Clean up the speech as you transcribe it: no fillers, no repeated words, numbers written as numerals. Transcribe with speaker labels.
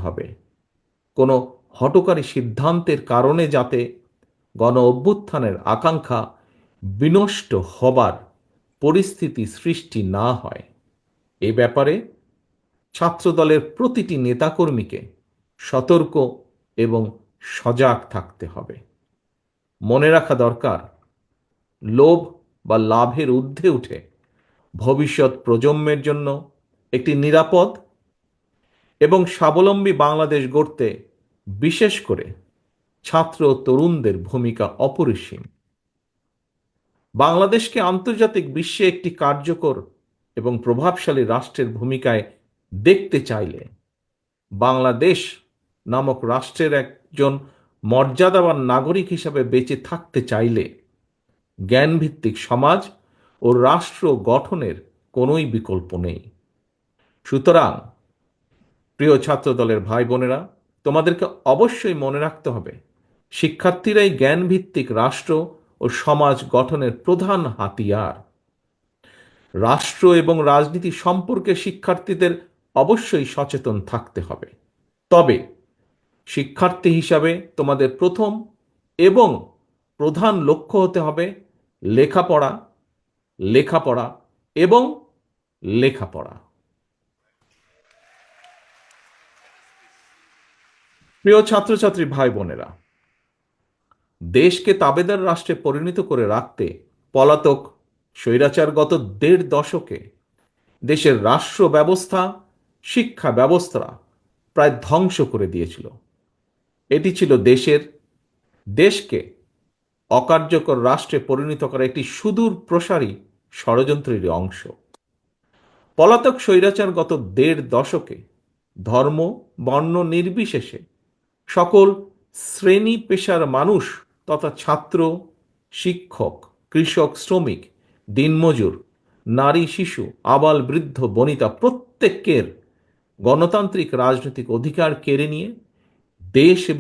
Speaker 1: হবে। কোনো হঠকারী সিদ্ধান্তের কারণে যাতে গণ অভ্যুত্থানের আকাঙ্ক্ষা বিনষ্ট হবার পরিস্থিতি সৃষ্টি না হয়, এ ব্যাপারে ছাত্রদলের প্রতিটি নেতাকর্মীকে সতর্ক এবং সজাগ থাকতে হবে। মনে রাখা দরকার, লোভ বা লাভের ঊর্ধ্বে উঠে ভবিষ্যৎ প্রজন্মের জন্য একটি নিরাপদ এবং স্বাবলম্বী বাংলাদেশ গড়তে বিশেষ করে ছাত্র ও তরুণদের ভূমিকা অপরিসীম। বাংলাদেশকে আন্তর্জাতিক বিশ্বে একটি কার্যকর এবং প্রভাবশালী রাষ্ট্রের ভূমিকায় দেখতে চাইলে, বাংলাদেশ নামক রাষ্ট্রের একজন মর্যাদাবান নাগরিক হিসাবে বেঁচে থাকতে চাইলে জ্ঞানভিত্তিক সমাজ ও রাষ্ট্র গঠনের কোনোই বিকল্প নেই। সুতরাং প্রিয় ছাত্রদলের ভাই বোনেরা, তোমাদেরকে অবশ্যই মনে রাখতে হবে, শিক্ষার্থীরাই জ্ঞানভিত্তিক রাষ্ট্র ও সমাজ গঠনের প্রধান হাতিয়ার। রাষ্ট্র এবং রাজনীতি সম্পর্কে শিক্ষার্থীদের অবশ্যই সচেতন থাকতে হবে। তবে শিক্ষার্থী হিসাবে তোমাদের প্রথম এবং প্রধান লক্ষ্য হতে হবে লেখাপড়া, লেখাপড়া এবং লেখাপড়া। প্রিয় ছাত্রছাত্রী ভাই বোনেরা, দেশকে তাবেদার রাষ্ট্রে পরিণত করে রাখতে পলাতক স্বৈরাচার গত ১.৫ দশকে দেশের রাষ্ট্র ব্যবস্থা, শিক্ষা ব্যবস্থা প্রায় ধ্বংস করে দিয়েছিল। এটি ছিল দেশকে অকার্যকর রাষ্ট্রে পরিণত করা একটি সুদূর প্রসারী ষড়যন্ত্রের অংশ। পলাতক স্বৈরাচার গত ১.৫ দশকে ধর্ম বর্ণ নির্বিশেষে সকল শ্রেণী পেশার মানুষ তথা ছাত্র, শিক্ষক, কৃষক, শ্রমিক, দিনমজুর, নারী, শিশু, আবাল বৃদ্ধ বনিতা প্রত্যেকের গণতান্ত্রিক রাজনৈতিক অধিকার কেড়ে নিয়ে দেশ এবং